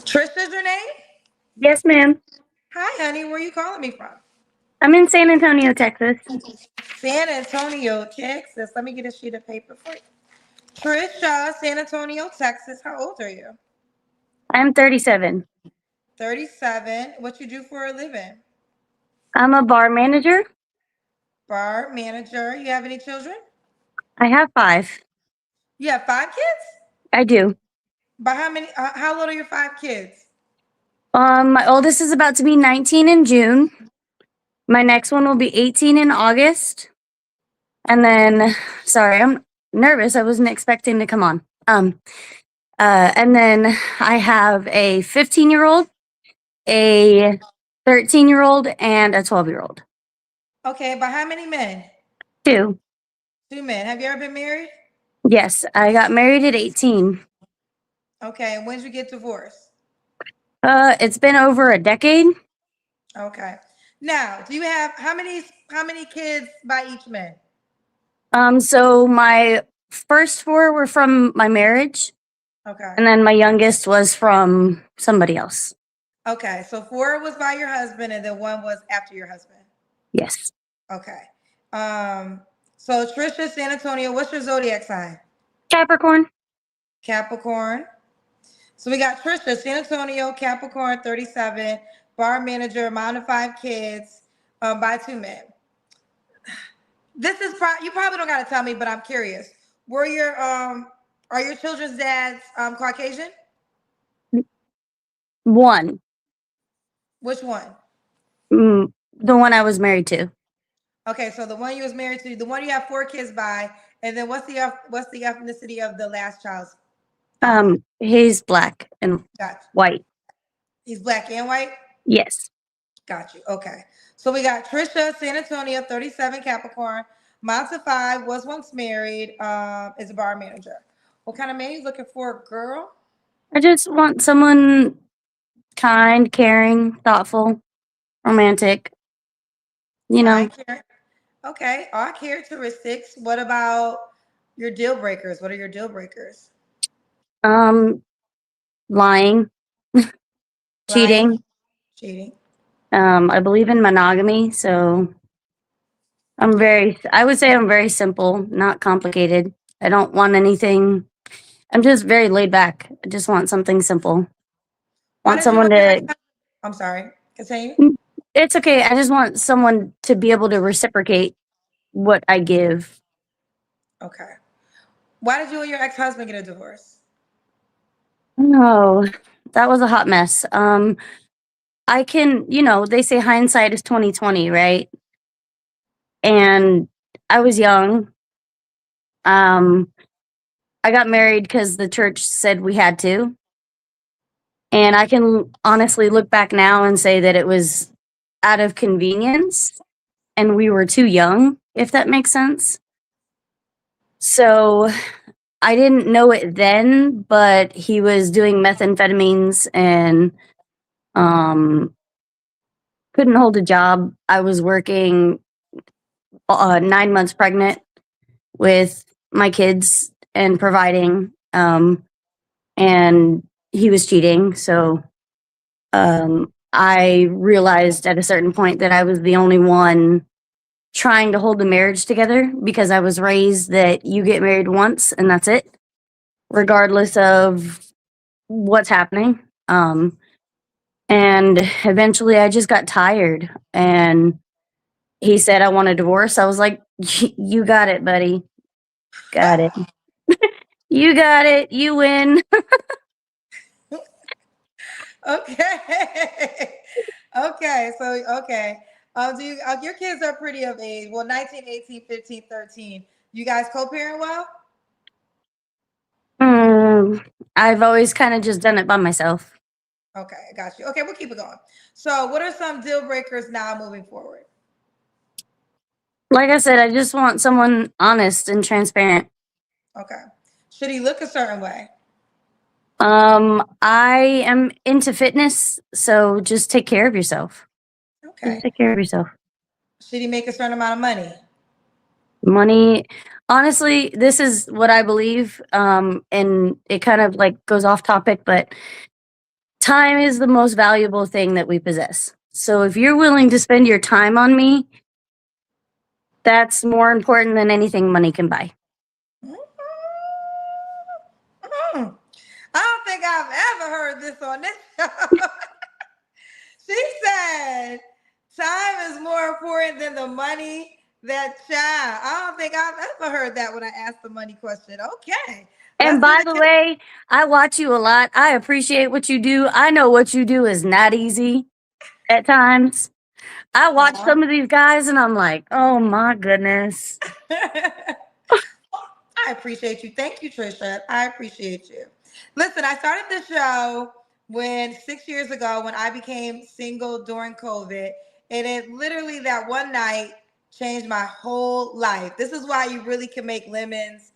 Trisha's your name? Yes, ma'am. Hi, honey. Where are you calling me from? I'm in San Antonio, Texas. San Antonio, Texas. Let me get a sheet of paper for you. Trisha, San Antonio, Texas. How old are you? I'm 37. 37. What you do for a living? I'm a bar manager. Bar manager. You have any children? I have five. You have five kids? I do. By how many? How old are your five kids? My oldest is about to be 19 in June. My next one will be 18 in August. And then, sorry, I'm nervous. I wasn't expecting to come on. And then I have a 15-year-old, a 13-year-old, and a 12-year-old. Okay. By how many men? Two. Two men. Have you ever been married? Yes, I got married at 18. Okay. And when did you get divorced? It's been over a decade. Okay. Now, do you have how many kids by each man? So my first four were from my marriage, Okay. and then my youngest was from somebody else. Okay. So four was by your husband, and then one was after your husband. Yes. Okay. Um. So Trisha, San Antonio. What's your zodiac sign? Capricorn. Capricorn. So we got Trisha, San Antonio, Capricorn, 37, bar manager, amount of five kids, by two men. This is you probably don't got to tell me, but I'm curious. Were your are your children's dads Caucasian? One. Which one? The one I was married to. Okay, so the one you was married to, the one you have four kids by, and then what's the ethnicity of the last child's? He's black and Gotcha. white. He's black and white. Yes. Got you. Okay. So we got Trisha, San Antonio, 37, Capricorn. Monta 5 was once married, is a bar manager. What kind of man you looking for, girl? I just want someone kind, caring, thoughtful, romantic. You know, Kind, care. Okay. All characteristics. What about your deal breakers? What are your deal breakers? um, lying, Lying, cheating. cheating. I believe in monogamy, so I would say I'm very simple, not complicated. I don't want anything. I'm just very laid back. I just want something simple. Why Want did you someone and your ex? to, I'm sorry. Continue. it's okay. I just want someone to be able to reciprocate what I give. Okay. Why did you and your ex-husband get a divorce? No, that was a hot mess. I can, they say hindsight is 2020, right? And I was young. Um, I got married because the church said we had to. And I can honestly look back now and say that it was out of convenience and we were too young, if that makes sense. So I didn't know it then, but he was doing methamphetamines and um, couldn't hold a job. I was working 9 months pregnant with my kids and providing, and he was cheating. So I realized at a certain point that I was the only one trying to hold the marriage together because I was raised that you get married once and that's it, regardless of what's happening. And eventually I just got tired and he said, I want a divorce. I was like, you got it, buddy. Got it. You got it. You win. Okay. Okay. So, okay. Do your kids are pretty of age. Well, 19, 18, 15, 13. You guys co-parent well? Mm, I've always kind of just done it by myself. Okay, I got you. Okay, we'll keep it going. So, what are some deal breakers now moving forward? Like I said, I just want someone honest and transparent. Okay. Should he look a certain way? I am into fitness, so just take care of yourself. Just Okay. take care of yourself. Should he make a certain amount of money? Money, honestly, this is what I believe, and it kind of like goes off topic, but time is the most valuable thing that we possess. So if you're willing to spend your time on me, that's more important than anything money can buy. Mm. I don't think I've ever heard this on this show. She said, time is more important than the money. That child. I don't think I've ever heard that when I asked the money question. Okay. And Let's do by the the way, I watch you a lot. I appreciate what you do. I know what you do is not easy at times. I watch Aw. some of these guys and I'm like, oh my goodness. I appreciate you. Thank you, Trisha. I appreciate you. Listen, I started the show when 6 years ago when I became single during COVID. And it literally that one night changed my whole life. This is why you really can make lemons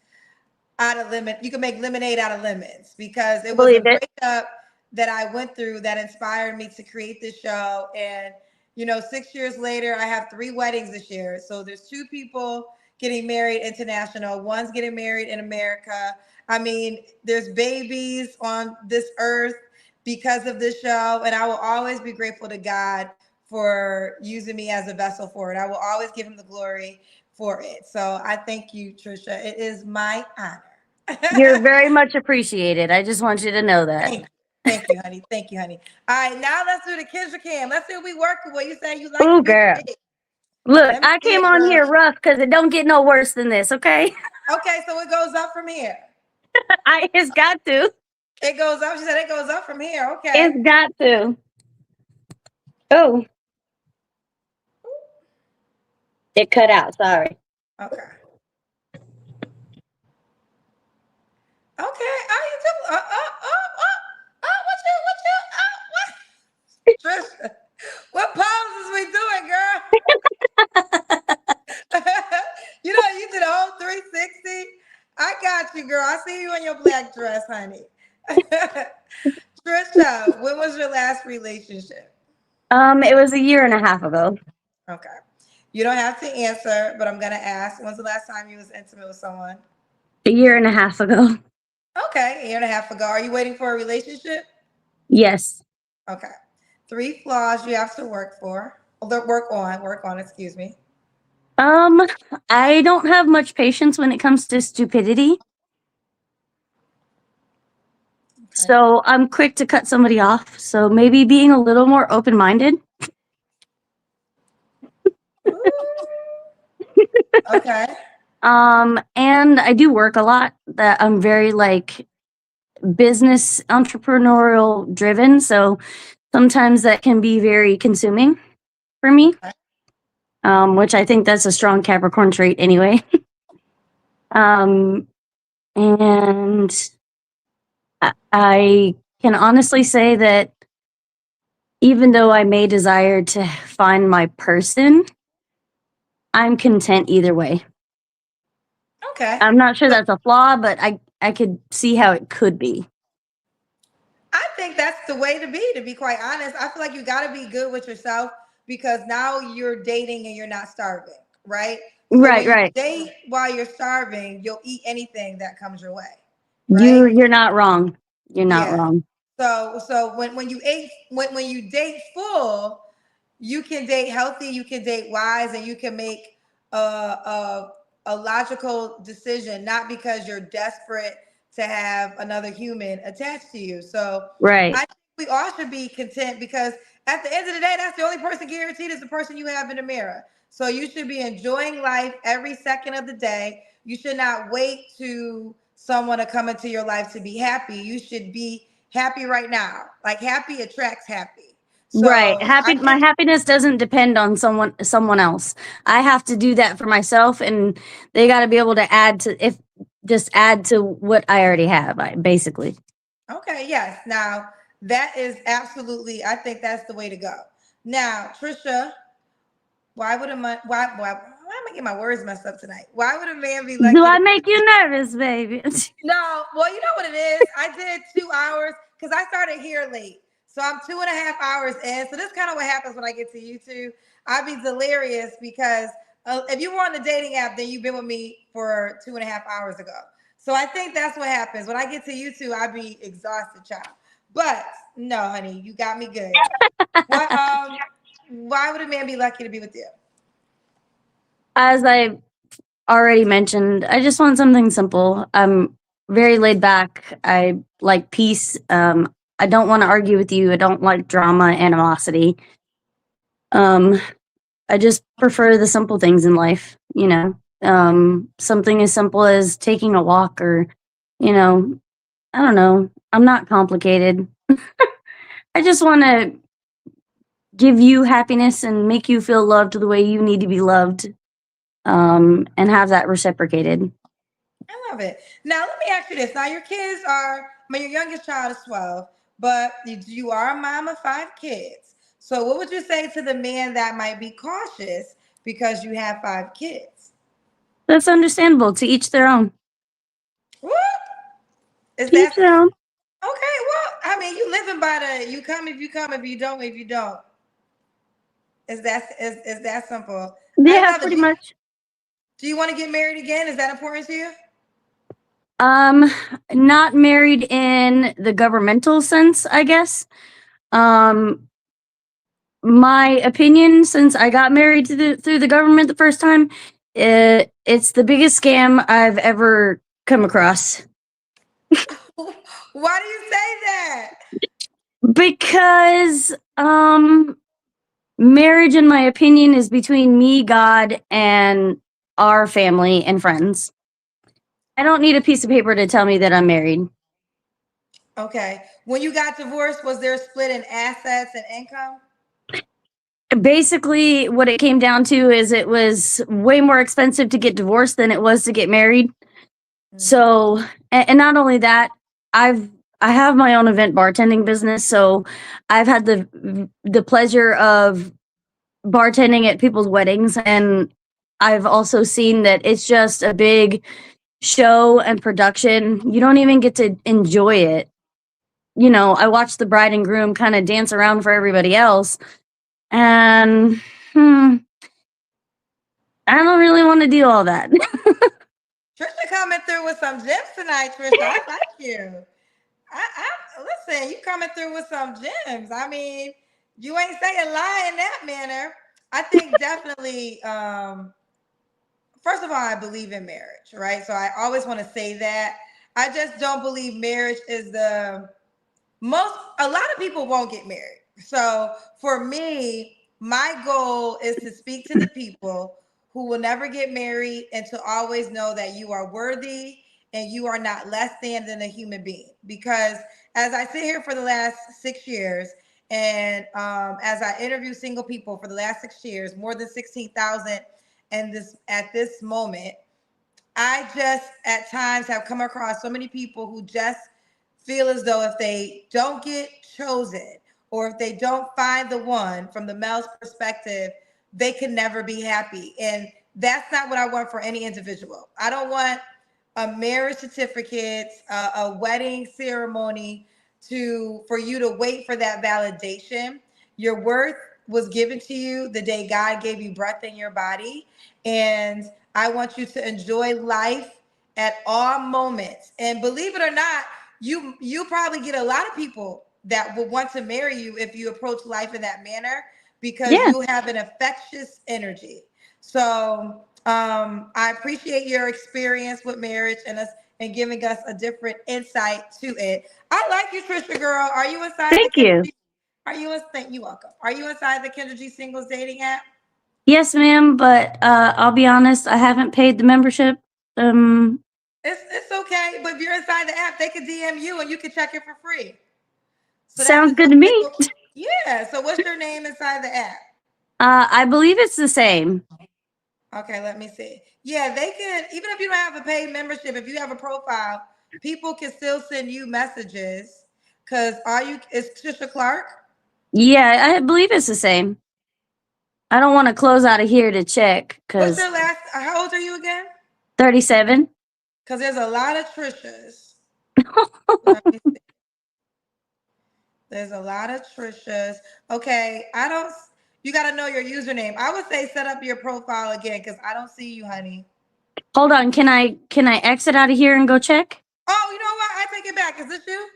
out of lemon. You can make lemonade out of lemons because it was a Believe it. breakup that I went through that inspired me to create this show. And 6 years later, I have 3 weddings this year. So there's 2 people getting married international. One's getting married in America. I mean, there's babies on this earth because of this show, and I will always be grateful to God for using me as a vessel for it. I will always give him the glory for it. So I thank you, Trisha. It is my honor. You're very much appreciated. I just want you to know that. Thank you. Thank you, honey. Thank you, honey. All right, now let's do the Kendrick cam. Let's see what we working with. You say you like Ooh, to be girl. big. Look, Let me I see came it, on girl. here rough because it don't get no worse than this, okay? Okay, so it goes up from here. It's got to. It goes up. She said it goes up from here. Okay. It's got to. Oh, it cut out. Sorry. Okay. Okay. Oh, you do. What? Trisha, what poses we doing, girl? You did a whole 360. I got you, girl. I see you in your black dress, honey. Trisha, when was your last relationship? It was a year and a half ago. Okay. You don't have to answer, but I'm gonna ask. When's the last time you was intimate with someone? A year and a half ago. Okay, a year and a half ago. Are you waiting for a relationship? Yes. Okay. 3 flaws you have to work on, excuse me. I don't have much patience when it comes to stupidity. Okay. So I'm quick to cut somebody off. So maybe being a little more open minded. Okay. And I do work a lot. That I'm very like business entrepreneurial driven. So sometimes that can be very consuming for me. Okay. Which I think that's a strong Capricorn trait anyway. And I can honestly say that even though I may desire to find my person, I'm content either way. Okay. I'm not sure that's a flaw, but I could see how it could be. I think that's the way to be quite honest. I feel like you got to be good with yourself because now you're dating and you're not starving, right? So Right, when you right. date while you're starving, you'll eat anything that comes your way, right? You're not wrong. You're not Yeah. wrong. So when you date full, you can date healthy, you can date wise, and you can make a, a logical decision, not because you're desperate to have another human attached to you. So Right. I think we all should be content because at the end of the day, that's the only person guaranteed is the person you have in the mirror. So you should be enjoying life every second of the day. You should not wait to someone to come into your life to be happy. You should be happy right now. Like happy attracts happy. Right. So I My think happiness doesn't depend on someone else. I have to do that for myself, and they got to be able to add to what I already have, basically. okay, yes. Now that is absolutely. I think that's the way to go. Now, Trisha, why would a man? Why am I getting my words messed up tonight? Why would a man be Do lucky I to? make you nervous, baby? No, well, you know what it is. I did 2 hours because I started here late, so I'm 2.5 hours in. So this kind of what happens when I get to YouTube. I'd be delirious because if you were on the dating app, then you've been with me for 2.5 hours ago. So I think that's what happens when I get to YouTube. I'd be exhausted, child. But no, honey, you got me good. What why would a man be lucky to be with you? As I already mentioned, I just want something simple. I'm very laid back. I like peace. I don't want to argue with you. I don't like drama, animosity. Um, I just prefer the simple things in life, you know. Something as simple as taking a walk or, you know, I don't know. I'm not complicated. I just want to give you happiness and make you feel loved the way you need to be loved, and have that reciprocated. I love it. Now let me ask you this. Now your kids are, I mean, your youngest child is 12, but you are a mom of 5 kids. So what would you say to the man that might be cautious because you have 5 kids? That's understandable. To each their own. What? Is To that each their own. okay? Well, I mean, you living by the you come if you come, if you don't, if you don't. Is that simple? I Yeah, love it. pretty much. Do you want to get married again? Is that important to you? Um, Not married in the governmental sense, I guess. Um, my opinion, since I got married through the government the first time, it's the biggest scam I've ever come across. Why do you say that? Because marriage, in my opinion, is between me, God, and our family and friends. I don't need a piece of paper to tell me that I'm married. Okay. When you got divorced, was there a split in assets and income? Basically, what it came down to is it was way more expensive to get divorced than it was to get married. Mm. So, and not only that, I've I have my own event bartending business, so I've had the pleasure of bartending at people's weddings, and I've also seen that it's just a big show and production. You don't even get to enjoy it. You know, I watch the bride and groom kind of dance around for everybody else, and I don't really want to do all that. Trisha coming through with some gems tonight, Trisha. I like you. I listen, you coming through with some gems. I mean, you ain't saying lie in that manner. I think definitely first of all, I believe in marriage, right? So I always want to say that. I just don't believe marriage is the most a lot of people won't get married. So for me, my goal is to speak to the people who will never get married and to always know that you are worthy and you are not less than a human being. Because as I sit here for the last 6 years and as I interview single people for the last 6 years, more than 16,000 and this at this moment, I just at times have come across so many people who just feel as though if they don't get chosen or if they don't find the one from the male's perspective, they can never be happy. And that's not what I want for any individual. I don't want a marriage certificate, a wedding ceremony to for you to wait for that validation. Your worth was given to you the day God gave you breath in your body. And I want you to enjoy life at all moments. And believe it or not, you probably get a lot of people that will want to marry you if you approach life in that manner because Yeah, you have an infectious energy. So I appreciate your experience with marriage and us and giving us a different insight to it. I like you, Trisha girl. Are you inside the thank you. Kendrick? Are you thank you welcome. Are you inside the Kendrick G singles dating app? Yes, ma'am, but I'll be honest, I haven't paid the membership. Um, It's okay, but if you're inside the app, they can DM you and you can check it for free. So that's Sounds a good go to me. single. Yeah. So what's your name inside the app? I believe it's the same. Okay, let me see. Yeah, they can even if you don't have a paid membership, if you have a profile, people can still send you messages. Cause are you is Trisha Clark? Yeah, I believe it's the same. I don't want to close out of here to check What's because your last how old are you again? 37. Because there's a lot of Trishas. Let me see. There's a lot of Trishas. Okay, I don't you gotta know your username. I would say set up your profile again because I don't see you, honey. Hold on, can I exit out of here and go check? Oh, you know what? I take it back. Is this you?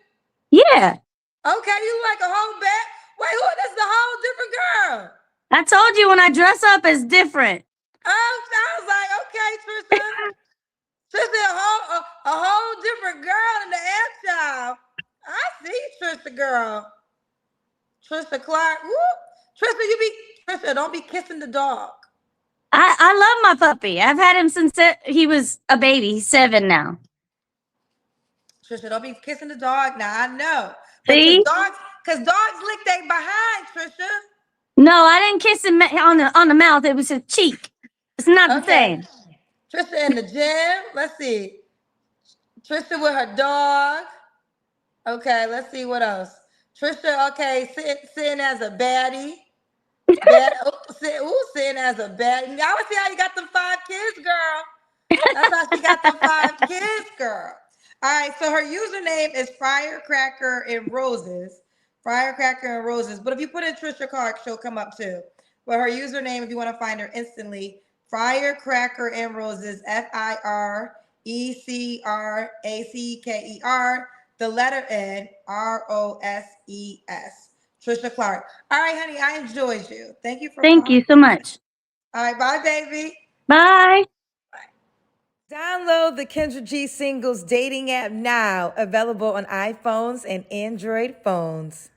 Yeah. Okay, you like a whole bag. Wait, who? This is a whole different girl. I told you when I dress up it's different. Oh, I was like, okay, Trisha. Trisha, a whole different girl in the app child. I see Trisha, girl. Trisha Clark. Whoop. Trisha, don't be kissing the dog. I love my puppy. I've had him since he was a baby. He's 7 now. Trisha, don't be kissing the dog. Now I know, but See? cause dogs lick their behind, Trisha. No, I didn't kiss him on the mouth. It was his cheek. It's not the same. Trisha in the gym. Let's see. Trisha with her dog. Okay, let's see what else. Trisha, okay, sitting as a baddie. Sitting as a baddie. I would see how you got them 5 kids, girl. That's how she got them 5 kids, girl. All right, so her username is Firecracker and Roses. Firecracker and Roses. But if you put in Trisha Clark, she'll come up too. But her username, if you want to find her instantly, Firecracker and Roses, FIRECRACKER, the letter N, ROSES. Trisha Clark. All right, honey, I enjoyed you. Thank you for Thank you so much. All right, bye, baby. Bye. Download the Kendra G Singles dating app now, available on iPhones and Android phones.